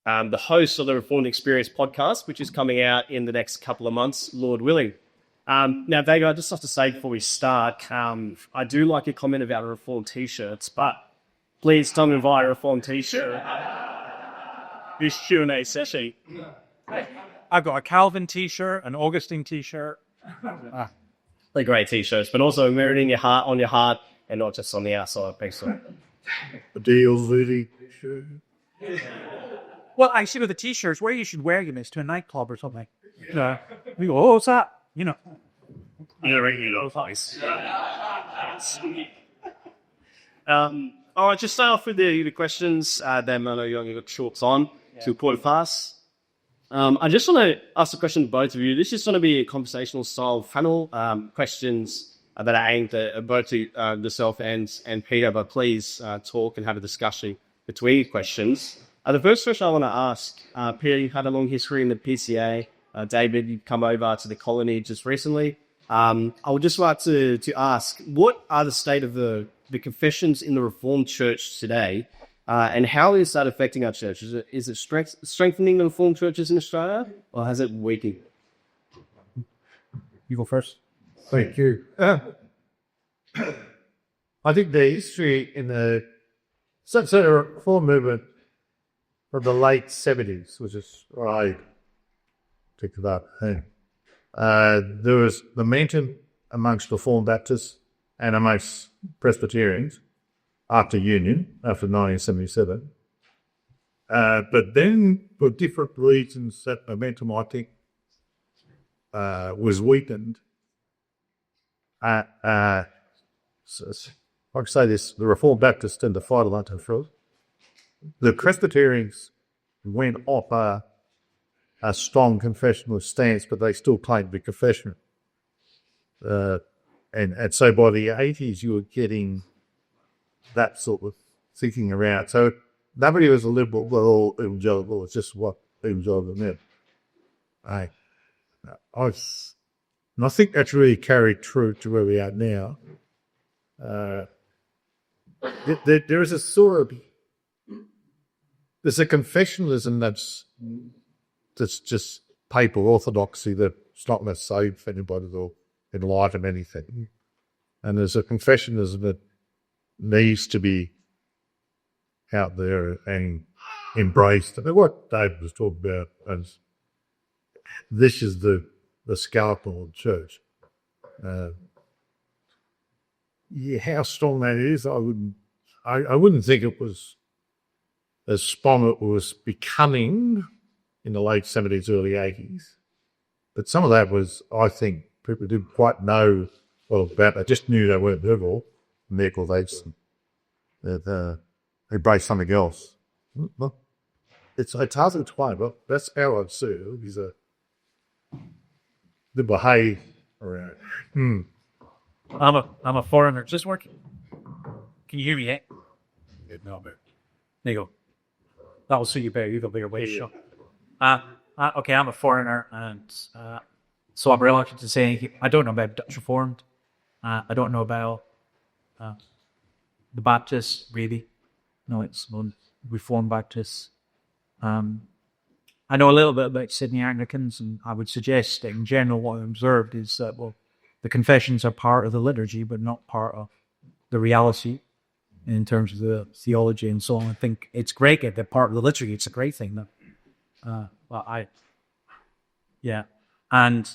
the host of the Reformed Experience podcast, which is coming out in the next couple of months, Lord willing. Now, Vega, I just have to say before we start, I do like your comment about Reformed t-shirts, but please tell me via a Reformed t-shirt this Q&A session. I've got a Calvin t-shirt, an Augustine t-shirt. They're great t-shirts, but also wear it in your heart, on your heart, and not just on the outside. Thanks, sir. A deals really t-shirt. Well, actually, with the t-shirts, where you should wear them is to a nightclub or something. We go, oh, what's that? You know. Nice. All right, just start off with the questions. Then I know you only got shorts on to quarter past. I just want to ask a question to both of you. This is going to be a conversational style panel. Questions that are aimed at both yourself and Peter, but please talk and have a discussion between questions. The first question I want to ask, Peter, you've had a long history in the PCA. David, you've come over to the colony just recently. I would just like to ask, what are the state of the confessions in the Reformed Church today, and how is that affecting our church? Is it strengthening the Reformed churches in Australia, or has it weakened? You go first. Thank you. I think the history in the Reform movement from the late 70s, which is what I think about. There was momentum amongst Reformed Baptists and amongst Presbyterians after Union, after 1977. But then, for different reasons, that momentum, I think, was weakened. Like I say this, the Reformed Baptists tend to fight a lot for us. The Presbyterians went off a strong confessional stance, but they still claimed to be confessional. And so by the 80s, you were getting that sort of thinking around. So nobody was a liberal, well, all evangelical. It's just what evangelical meant. And I think that's really carried true to where we are now. There is a sort of, there's a confessionalism that's just papal orthodoxy that's not going to save anybody or enlighten anything. And there's a confessionalism that needs to be out there and embraced. I mean, what David was talking about is this is the skeleton of the church. How strong that is, I wouldn't think it was as strong as it was becoming in the late 70s, early 80s. But some of that was, I think, people didn't quite know well about. They just knew they weren't liberal, and therefore they embraced something else. Well, it's hard to explain, but that's how I'd see it. He's the behave around. I'm a foreigner. Is this working? Can you hear me? Yeah, no, but there you go. That will suit you better. You've got a bigger waist shot. Okay, I'm a foreigner, and so I'm reluctant to say anything. I don't know about Dutch Reformed. I don't know about the Baptists, really. No, it's Reformed Baptists. I know a little bit about Sydney Anglicans, and I would suggest that in general what I've observed is that, well, the confessions are part of the liturgy, but not part of the reality in terms of the theology and so on. I think it's great that they're part of the liturgy. It's a great thing. And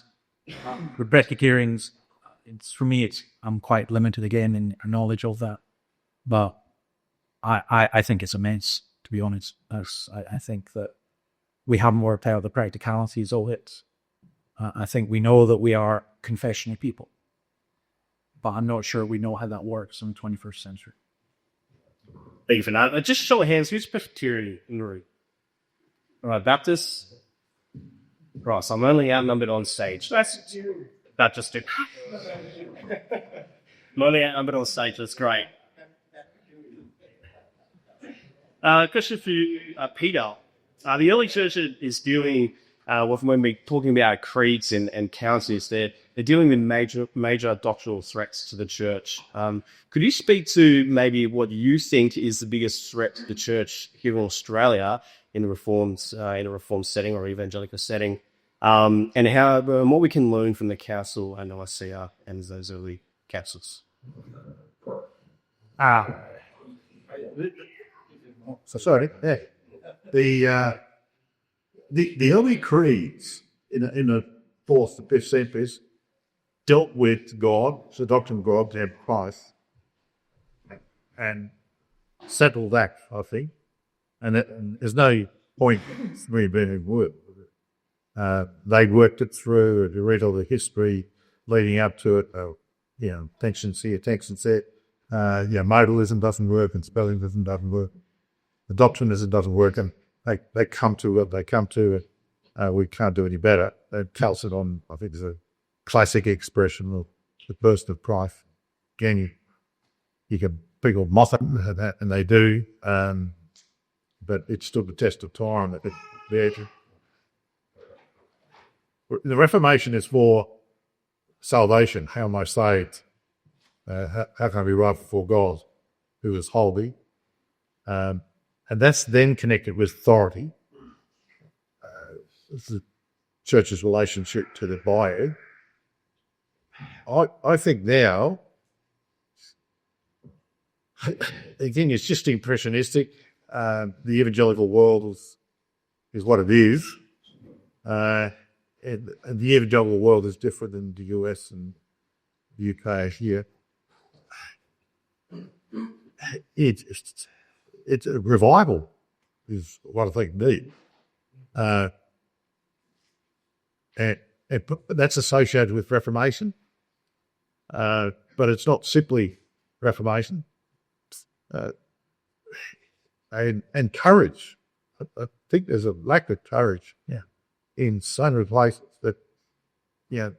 with Presbyterians, for me, I'm quite limited again in knowledge of that. But I think it's immense, to be honest. I think that we haven't worked out the practicalities of it. I think we know that we are confessional people, but I'm not sure we know how that works in the 21st century. Thank you for that. Just show of hands, who's Presbyterian in the room? All right, Baptist? Right, so I'm only outnumbered on stage. That just did. I'm only outnumbered on stage, that's great. Question for you, Peter. The early church is dealing, when we're talking about creeds and councils, they're dealing with major doctrinal threats to the church. Could you speak to maybe what you think is the biggest threat to the church here in Australia, in a reformed setting or evangelical setting, and how what we can learn from the council and Nicaea and those early councils. So sorry. Yeah. The early creeds in the 4th to 5th centuries dealt with God, the doctrine of God, and Christ, and settled that, I think. And there's no point reinventing word. They worked it through. If you read all the history leading up to it, tensions here, tensions there. Modalism doesn't work and spellingism doesn't work. The doctrinism doesn't work, and they come to what they come to. We can't do any better. Chalcedon, I think, is a classic expression of the burst of Christ. Again, you can people mock it, and they do, but it stood the test of time. The Reformation is for salvation. How am I saved? How can I be right before God, who is holy? And that's then connected with authority. The church's relationship to the bio. I think now, again, it's just impressionistic. The evangelical world is what it is. And the evangelical world is different than the US and the UK here. It's a revival is what I think need. And that's associated with Reformation. But it's not simply Reformation. And courage. I think there's a lack of courage in so many places that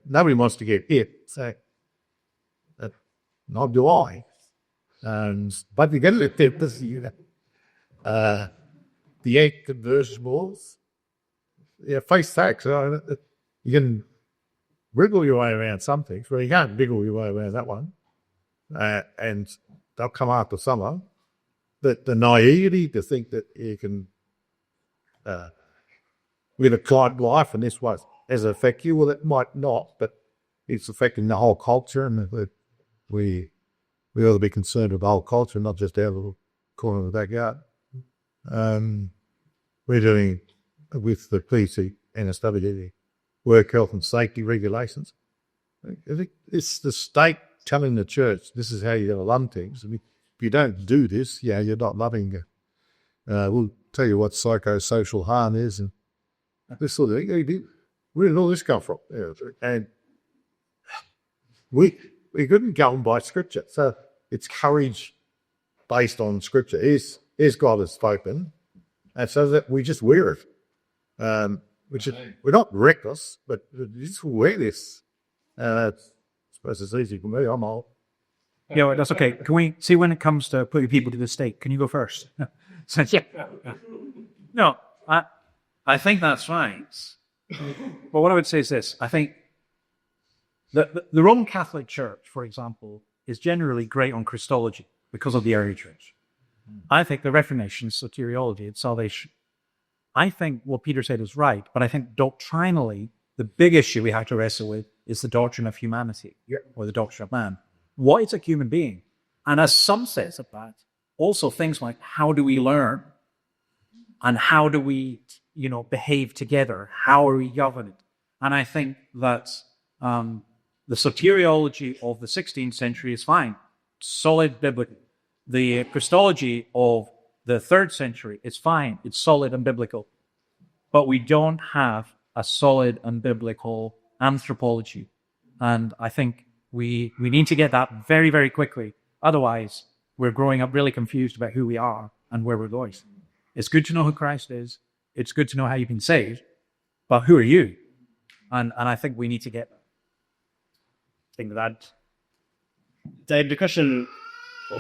nobody wants to get hit. So nor do I. But you get it. The 8 conversion wars. Face tax. You can wriggle your way around some things, but you can't wriggle your way around that one. And they'll come after someone. But the naivety to think that you can live a quiet life and this does it affect you? Well, it might not, but it's affecting the whole culture, and we ought to be concerned with the whole culture, not just our little corner of the backyard. We're doing with the PC and SWD work health and safety regulations. I think it's the state telling the church this is how you're going to run things. I mean, if you don't do this, you're not loving it. We'll tell you what psychosocial harm is and this sort of thing. Where did all this come from? And we couldn't go by Scripture. So it's courage based on Scripture. Is God has spoken, and so that we just wear it. Which is, we're not reckless, but you just wear this. I suppose it's easy for me. I'm old. Yeah, that's okay. Can we see when it comes to putting people to the stake? Can you go first? No, I think that's right. But what I would say is this: I think the Roman Catholic Church, for example, is generally great on Christology because of the early church. I think the Reformation, soteriology, it's salvation. I think what Peter said is right, but I think doctrinally, the big issue we have to wrestle with is the doctrine of humanity, or the doctrine of man. What is a human being? And as some says of that, also things like how do we learn? And how do we, behave together? How are we governed? And I think that the soteriology of the 16th century is fine, solid biblical. The Christology of the 3rd century is fine, it's solid and biblical. But we don't have a solid and biblical anthropology. And I think we need to get that very, very quickly. Otherwise, we're growing up really confused about who we are and where we're going. It's good to know who Christ is. It's good to know how you've been saved. But who are you? And I think we need to get that. I think that. Dave, the question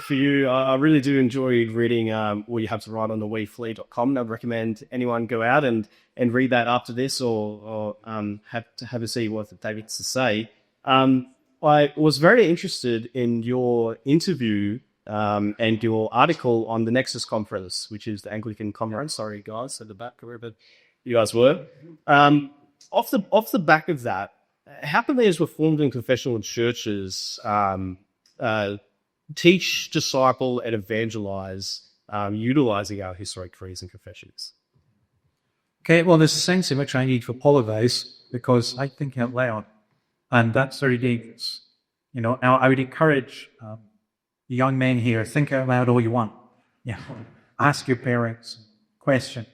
for you, I really do enjoy reading what you have to write on the wefleet.com. I'd recommend anyone go out and read that after this or have a see what David has to say. I was very interested in your interview and your article on the Nexus Conference, which is the Anglican conference. Sorry, guys, at the back, wherever you guys were. Off the back of that, how can these Reformed and confessional churches teach, disciple, and evangelize utilizing our historic creeds and confessions? Okay, well, there's a sense in which I need to apologize because I think out loud, and that's very dangerous. Now I would encourage the young men here, think out loud all you want. Yeah, ask your parents, question.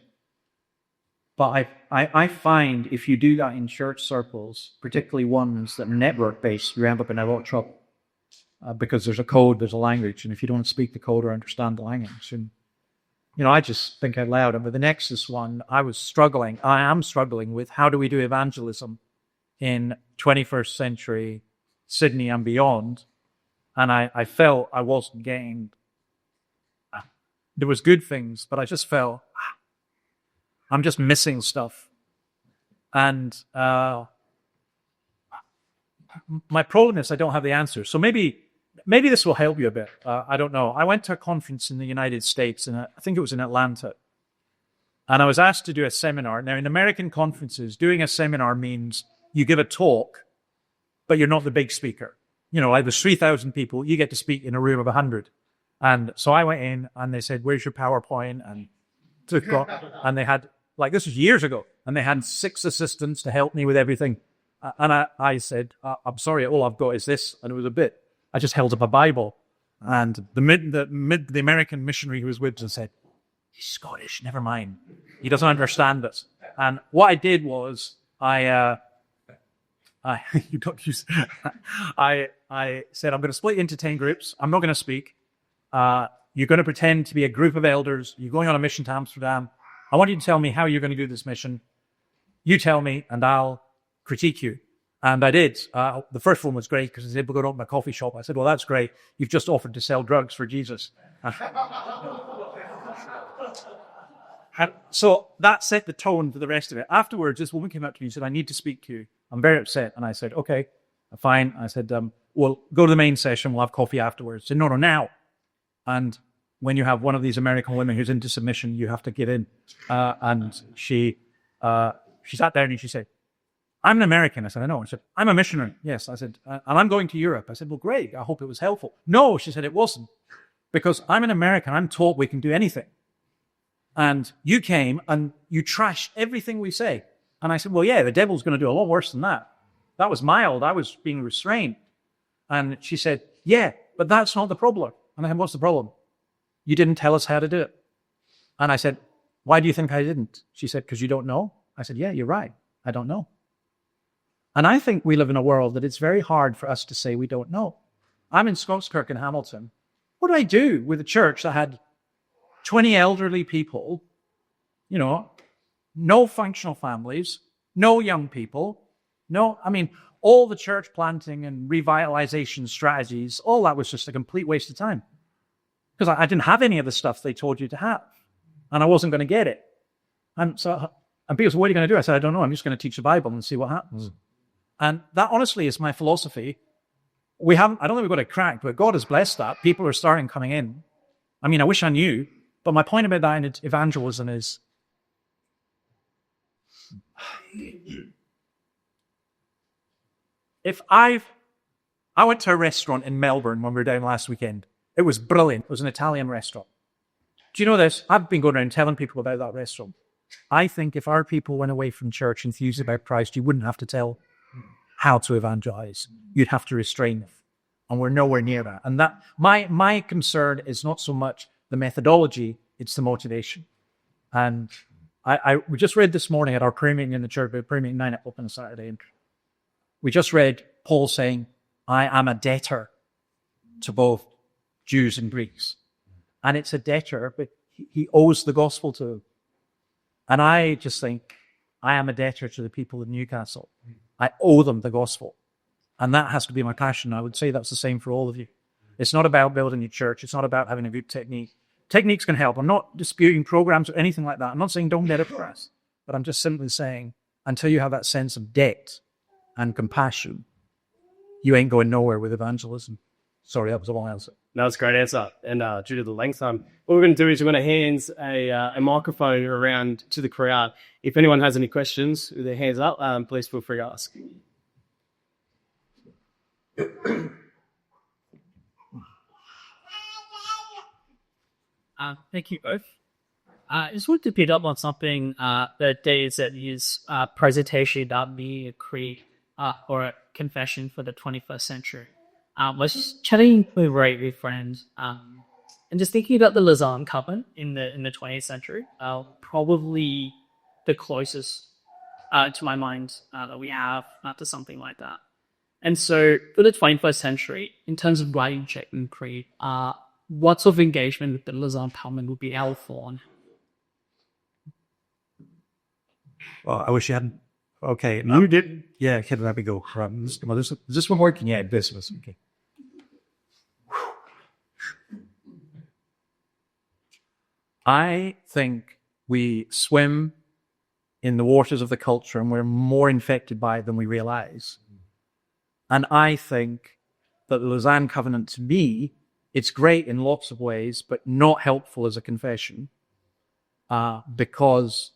But I find if you do that in church circles, particularly ones that are network-based, you end up in a lot of trouble because there's a code, there's a language, and if you don't speak the code or understand the language, and I just think out loud. And with the Nexus one, I am struggling with how do we do evangelism in 21st century Sydney and beyond. And I felt I wasn't getting, there was good things, but I just felt I'm just missing stuff. And my problem is I don't have the answer. So maybe this will help you a bit. I don't know. I went to a conference in the United States, and I think it was in Atlanta. And I was asked to do a seminar. Now, in American conferences, doing a seminar means you give a talk, but you're not the big speaker. Like there's 3,000 people, you get to speak in a room of 100. And so I went in, and they said, "Where's your PowerPoint?" And they had, this was years ago, and they had 6 assistants to help me with everything. And I said, "I'm sorry, all I've got is this." And it was a bit. I just held up a Bible, and the American missionary who was with us said, "He's Scottish, never mind. He doesn't understand this." And what I did was I said, "I'm going to split into 10 groups. I'm not going to speak. You're going to pretend to be a group of elders. You're going on a mission to Amsterdam. I want you to tell me how you're going to do this mission. You tell me, and I'll critique you." And I did. The first one was great because I said, "We're going to open a coffee shop." I said, "Well, that's great. You've just offered to sell drugs for Jesus." And so that set the tone for the rest of it. Afterwards, this woman came up to me and said, "I need to speak to you. I'm very upset." And I said, "Okay, fine." I said, "Well, go to the main session. We'll have coffee afterwards." She said, "No, now." And when you have one of these American women who's into submission, you have to get in. And she sat down and she said, "I'm an American." I said, "I know." She said, "I'm a missionary." "Yes." I said, "And I'm going to Europe." I said, "Well, great. I hope it was helpful." "No," she said, "it wasn't. Because I'm an American. I'm taught we can do anything. And you came and you trashed everything we say." And I said, "Well, yeah, the devil's going to do a lot worse than that. That was mild. I was being restrained." And she said, "Yeah, but that's not the problem." And I said, "What's the problem?" "You didn't tell us how to do it." And I said, "Why do you think I didn't?" She said, "Because you don't know." I said, "Yeah, you're right. I don't know." And I think we live in a world that it's very hard for us to say we don't know. I'm in Scottskirk in Hamilton. What do I do with a church that had 20 elderly people, no functional families, no young people, all the church planting and revitalization strategies, all that was just a complete waste of time. Because I didn't have any of the stuff they told you to have. And I wasn't going to get it. And people said, "What are you going to do?" I said, "I don't know. I'm just going to teach the Bible and see what happens." And that honestly is my philosophy. I don't think we've got it cracked, but God has blessed that. People are starting coming in. I wish I knew. But my point about that in evangelism is I went to a restaurant in Melbourne when we were down last weekend. It was brilliant. It was an Italian restaurant. Do you know this? I've been going around telling people about that restaurant. I think if our people went away from church enthused about Christ, you wouldn't have to tell how to evangelize. You'd have to restrain them. And we're nowhere near that. And that my concern is not so much the methodology, it's the motivation. And we just read this morning at our prayer meeting in the church, prayer meeting 9 o'clock on a Saturday. And we just read Paul saying, "I am a debtor to both Jews and Greeks." And it's a debtor, but he owes the gospel to them. And I just think, I am a debtor to the people of Newcastle. I owe them the gospel. And that has to be my passion. I would say that's the same for all of you. It's not about building your church. It's not about having a good technique. Techniques can help. I'm not disputing programs or anything like that. I'm not saying don't get it for us. But I'm just simply saying, until you have that sense of debt and compassion, you ain't going nowhere with evangelism. Sorry, that was a long answer. That was a great answer. And due to the length time, what we're going to do is we're going to hand a microphone around to the crowd. If anyone has any questions with their hands up, please feel free to ask. Thank you both. I just wanted to pick up on something that Dave said in his presentation about me a creed or a confession for the 21st century. I was just chatting with Ray friends and just thinking about the Lausanne Covenant in the 20th century. Probably the closest to my mind that we have to something like that. And so for the 21st century, in terms of writing Checkman Creed, what sort of engagement with the Lausanne Covenant would be helpful on? Well, I wish you hadn't. Okay, you did. Yeah, okay, let me go. Right, is this one working? Yeah, this was okay. I think we swim in the waters of the culture and we're more infected by it than we realize. And I think that the Lausanne Covenant, to me, it's great in lots of ways, but not helpful as a confession because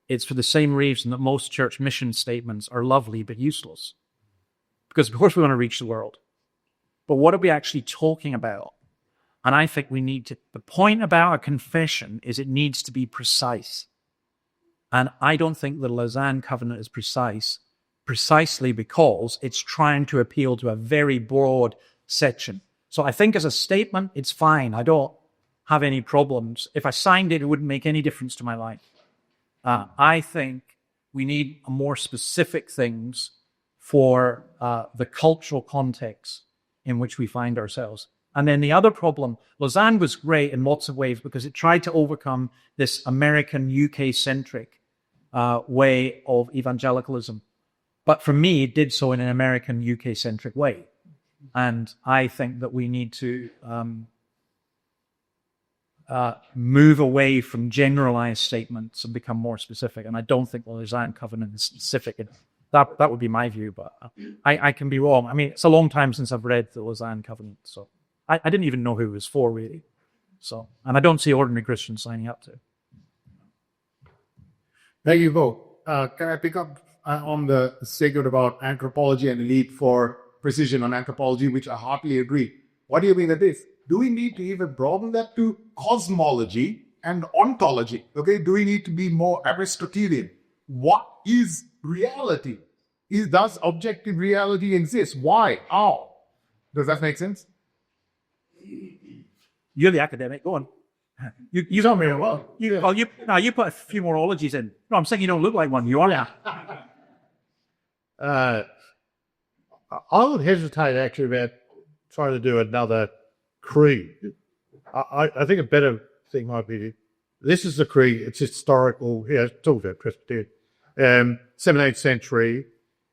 it's for the same reason that most church mission statements are lovely but useless. Because, of course, we want to reach the world. But what are we actually talking about? And I think we need to, the point about a confession is it needs to be precise. And I don't think the Lausanne Covenant is precise, precisely because it's trying to appeal to a very broad section. So I think as a statement, it's fine. I don't have any problems. If I signed it, it wouldn't make any difference to my life. I think we need more specific things for the cultural context in which we find ourselves. And then the other problem, Lausanne was great in lots of ways because it tried to overcome this American, UK-centric way of evangelicalism. But for me, it did so in an American, UK-centric way. And I think that we need to move away from generalized statements and become more specific. And I don't think the Lausanne Covenant is specific. That would be my view, but I can be wrong. I mean, it's a long time since I've read the Lausanne Covenant, so I didn't even know who it was for, really. So, and I don't see ordinary Christians signing up to it. Thank you both. Can I pick up on the segment about anthropology and the need for precision on anthropology, which I heartily agree. What do you mean by this? Do we need to even broaden that to cosmology and ontology? Okay, do we need to be more Aristotelian? What is reality? Does objective reality exist? Why? How? Does that make sense? You're the academic. Go on. You don't really well. You put a few more ologies in. No, I'm saying you don't look like one. You are. I would hesitate actually about trying to do another creed. I think a better thing might be this is the creed. It's historical. Yeah, talk about Presbyterian. 17th century.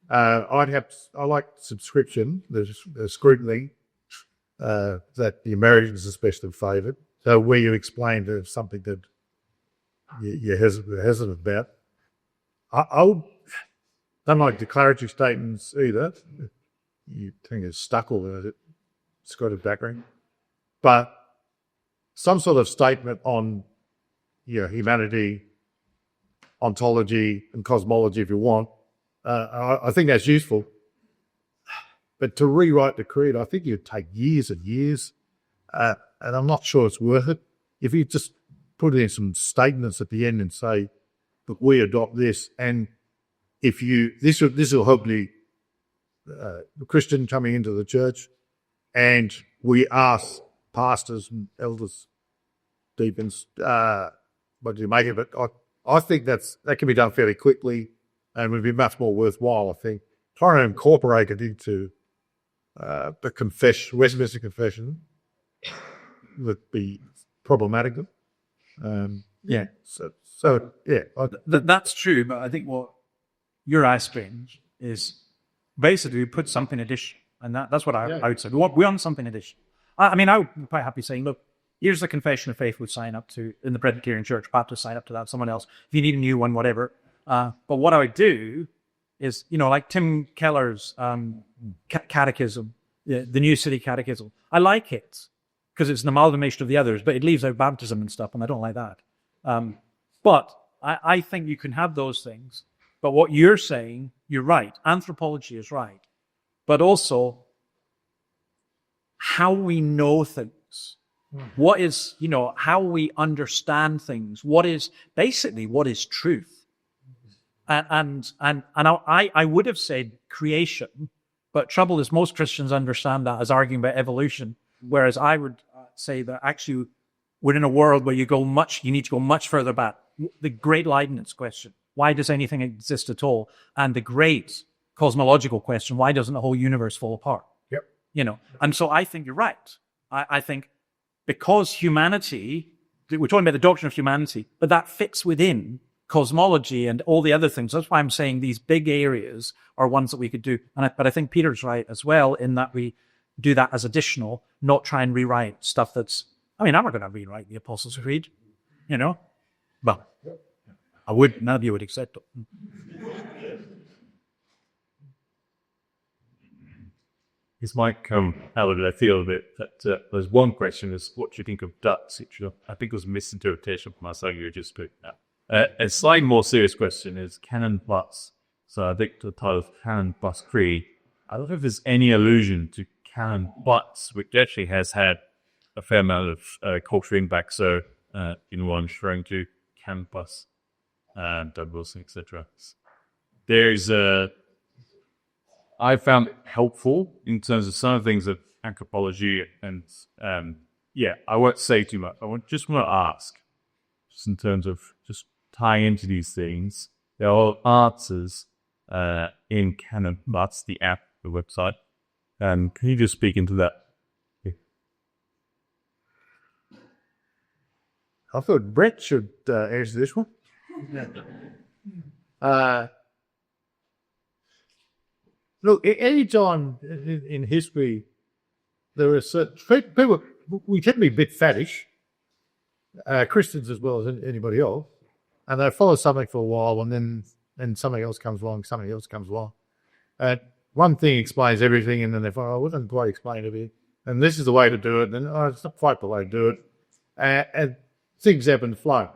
I like subscription. There's scrutiny that the Americans especially favoured. So where you explain to something that you're hesitant about. I don't like declaratory statements either. You think it's stuck or it's got a background. But some sort of statement on humanity, ontology and cosmology if you want, I think that's useful. But to rewrite the creed, I think it'd take years and years. And I'm not sure it's worth it. If you just put in some statements at the end and say, look, we adopt this, and if this will hopefully a Christian coming into the church, and we ask pastors and elders, deacons, what do you make of it? I think that can be done fairly quickly and would be much more worthwhile, I think. Trying to incorporate it into the Westminster Confession would be problematic. Yeah. So yeah. That's true, but I think what you're asking is basically put something additional, and that's what I would say. We want something additional. I mean, I would be quite happy saying, look, here's the Confession of Faith we sign up to in the Presbyterian Church. Baptists sign up to that, someone else. If you need a new one, whatever. But what I would do is, like Tim Keller's catechism, the New City Catechism. I like it, because it's an amalgamation of the others, but it leaves out baptism and stuff, and I don't like that. But I think you can have those things. But what you're saying, you're right. Anthropology is right. But also, how we know things. What is, how we understand things. What is truth. And I would have said creation, but trouble is most Christians understand that as arguing about evolution, whereas I would say that actually we're in a world where you need to go much further back. The great Leibniz question, why does anything exist at all? And the great cosmological question, why doesn't the whole universe fall apart? Yep. And so I think you're right. I think because humanity, we're talking about the doctrine of humanity, but that fits within cosmology and all the other things. That's why I'm saying these big areas are ones that we could do. But I think Peter's right as well in that we do that as additional, not try and rewrite stuff that's, I'm not going to rewrite the Apostles' Creed, Well, I would, none of you would accept it. This might come out of left field a bit, but there's one question is, what do you think of ducks? Which I think was a misinterpretation from us, you were just putting that. A slightly more serious question is Canon Plus. So I think the title of Canon Plus Creed, I don't know if there's any allusion to Canon Plus, which actually has had a fair amount of cultural impact. So, what I'm referring to, Canon Plus, Doug Wilson, etc. I found it helpful in terms of some of the things of anthropology and, I won't say too much. Just want to ask, just in terms of just tying into these things, there are answers in Canon Plus, the app, the website. Can you just speak into that? I thought Brett should answer this one. Look, any time in history, there are certain people, we tend to be a bit faddish, Christians as well as anybody else, and they follow something for a while, and then something else comes along, one thing explains everything, and then they find, it doesn't quite explain everything, and this is the way to do it, and it's not quite the way to do it, and things ebb and flow,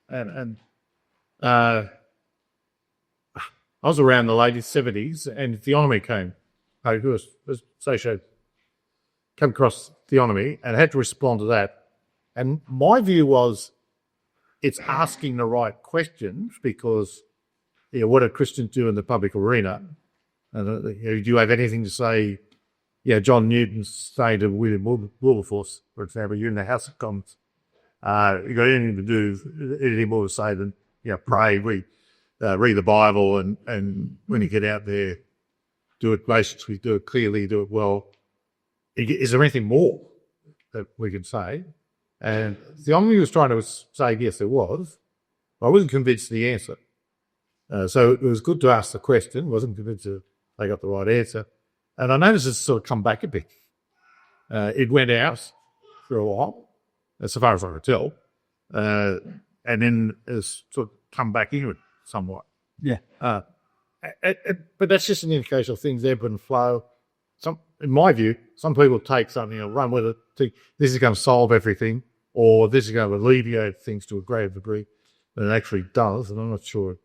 and I was around the late 70s, and theonomy came. Who was associated, came across theonomy, and had to respond to that. And my view was, it's asking the right questions because, what do Christians do in the public arena? And do you have anything to say? John Newton say to William Wilberforce, for example, you're in the House of Commons. You got anything to do, anything more to say than pray, read the Bible, and when you get out there, do it graciously, do it clearly, do it well. Is there anything more that we can say? And theonomy was trying to say, yes, there was. I wasn't convinced of the answer. So it was good to ask the question. Wasn't convinced that they got the right answer. And I noticed it's sort of come back a bit. It went out for a while, as far as I could tell, and then it's sort of come back into it somewhat. But that's just an indication of things ebb and flow. In my view, some people take something and run with it, think this is going to solve everything, or this is going to alleviate things to a greater degree than it actually does, and I'm not sure it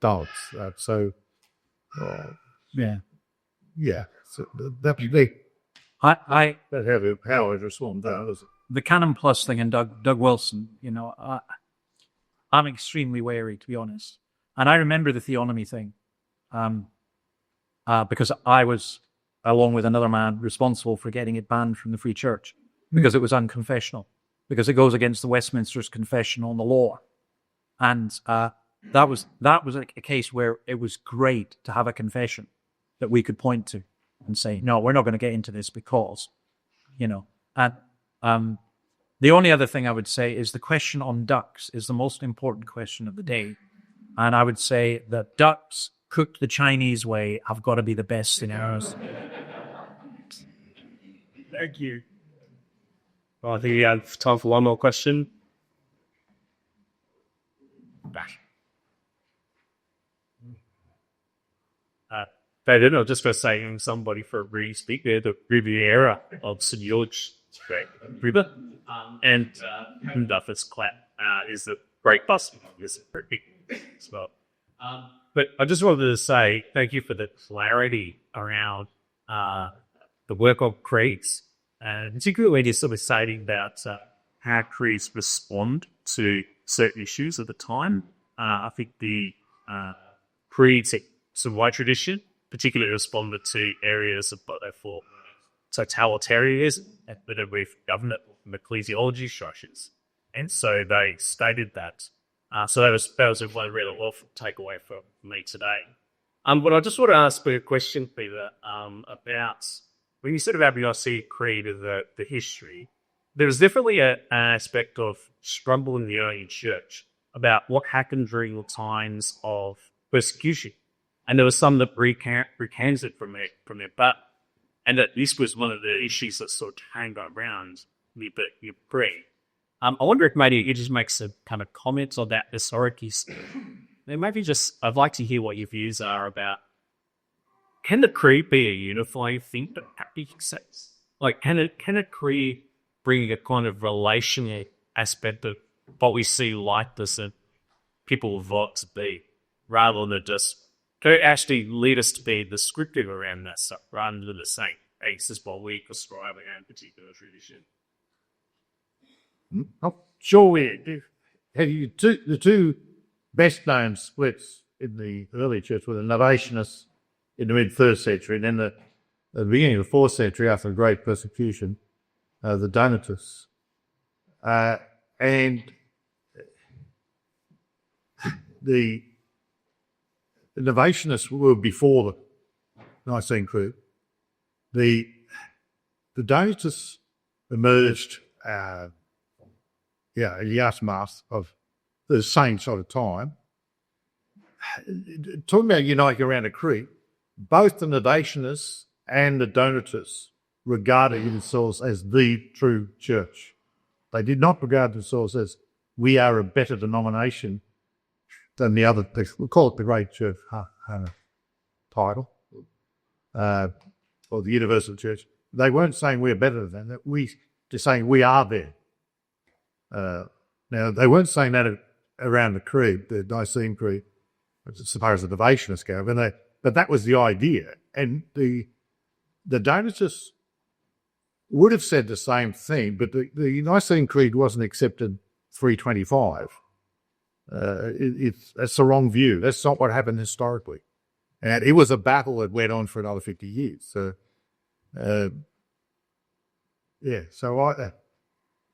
does. So that'd be me. That's how I respond to that. The Canon Plus thing and Doug Wilson, I'm extremely wary, to be honest. And I remember the theonomy thing because I was, along with another man, responsible for getting it banned from the Free Church because it was unconfessional, because it goes against the Westminster's Confession on the Law. And that was a case where it was great to have a confession that we could point to and say, no, we're not going to get into this because, And the only other thing I would say is the question on ducks is the most important question of the day. And I would say that ducks cooked the Chinese way have got to be the best in ours. Thank you. Well, I think we have time for one more question. I don't know, just for citing somebody for really speak there, the Riviera of St. George great river, and Duffus Clap is a great bus. It's pretty as well. But I just wanted to say thank you for the clarity around the work of creeds, and particularly when you're sort of stating about how creeds respond to certain issues at the time. I think the creeds, some white tradition, particularly responded to areas of what they thought totalitarianism and with government and ecclesiology structures. And so they stated that. So that was one really awful takeaway for me today. But I just want to ask a question, Peter, about when you said about the Nicene Creed of the history, there was definitely an aspect of struggle in the early church about what happened during the times of persecution. And there was some that recanted from their but, and that this was one of the issues that sort of hang around the creed. I wonder if maybe you just make some kind of comments on that historically. Then maybe I'd like to hear what your views are about, can the creed be a unifying thing that accepts? Like, can a creed bring a kind of relational aspect of what we see like this and people vote to be, rather than just to actually lead us to be descriptive around that stuff, rather than just saying, hey, this is what we ascribe in a particular tradition. I'm sure we have the two best known splits in the early church were the Novatianists in the mid-3rd century, and then at the beginning of the 4th century, after the Great Persecution, the Donatists. And the Novatianists were before the Nicene Creed. The Donatists emerged in the aftermath of the same sort of time. Talking about uniting around a creed, both the Novatianists and the Donatists regarded themselves as the true church. They did not regard themselves as, we are a better denomination than the other. We'll call it the Great Church title, or the Universal Church. They weren't saying we're better than that. They're saying we are there. Now, they weren't saying that around the creed, the Nicene Creed, as far as the Novatianists go, but that was the idea. And the Donatists would have said the same thing, but the Nicene Creed wasn't accepted 325. That's the wrong view. That's not what happened historically. And it was a battle that went on for another 50 years. So,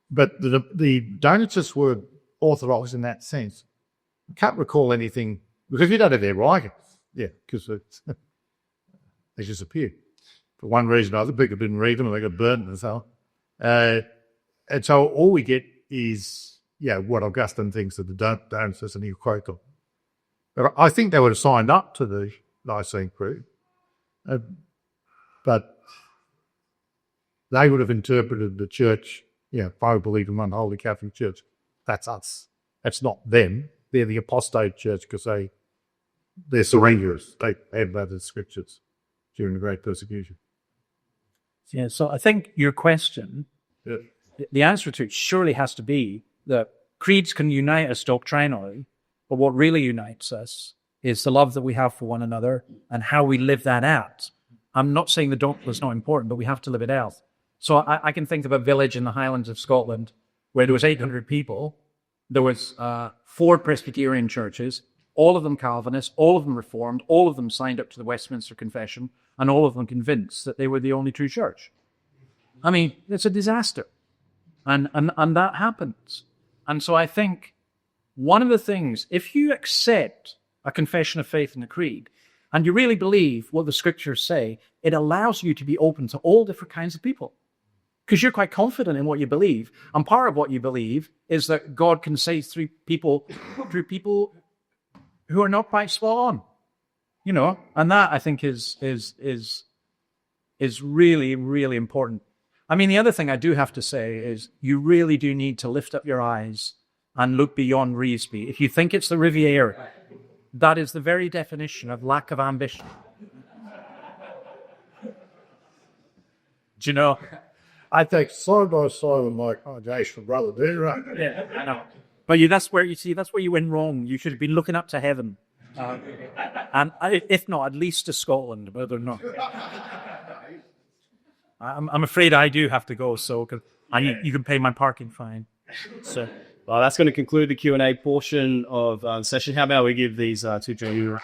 but the Donatists were orthodox in that sense. I can't recall anything, because you don't have their writings. Yeah, because they disappeared. For one reason or other, people didn't read them and they got burnt and so on. And so all we get is, what Augustine thinks of the Donatists, and he'll quote them. But I think they would have signed up to the Nicene Creed, but they would have interpreted the church, if I believe in one holy Catholic Church, that's us. That's not them. They're the apostate church because they're surrenders. They had that in scriptures during the Great Persecution. Yeah, so I think your question, the answer to it surely has to be that creeds can unite us doctrinally, but what really unites us is the love that we have for one another and how we live that out. I'm not saying the doctrine is not important, but we have to live it out. So I can think of a village in the Highlands of Scotland where there was 800 people. There was 4 Presbyterian churches, all of them Calvinist, all of them Reformed, all of them signed up to the Westminster Confession, and all of them convinced that they were the only true church. I mean, it's a disaster. And that happens. And so I think one of the things, if you accept a confession of faith in the creed, and you really believe what the scriptures say, it allows you to be open to all different kinds of people. Because you're quite confident in what you believe. And part of what you believe is that God can save through people who are not quite spot on. And that I think is really, really important. I mean, the other thing I do have to say is you really do need to lift up your eyes and look beyond Reevesby. If you think it's the Riviera, that is the very definition of lack of ambition. Do you know? I think side by side with my congregation, brother, do you right? Yeah, I know. But that's where you went wrong. You should have been looking up to heaven, if not, at least to Scotland. Whether or not, I'm afraid I do have to go. So you can pay my parking fine. So. Well, that's going to conclude the Q&A portion of the session. How about we give these two gentlemen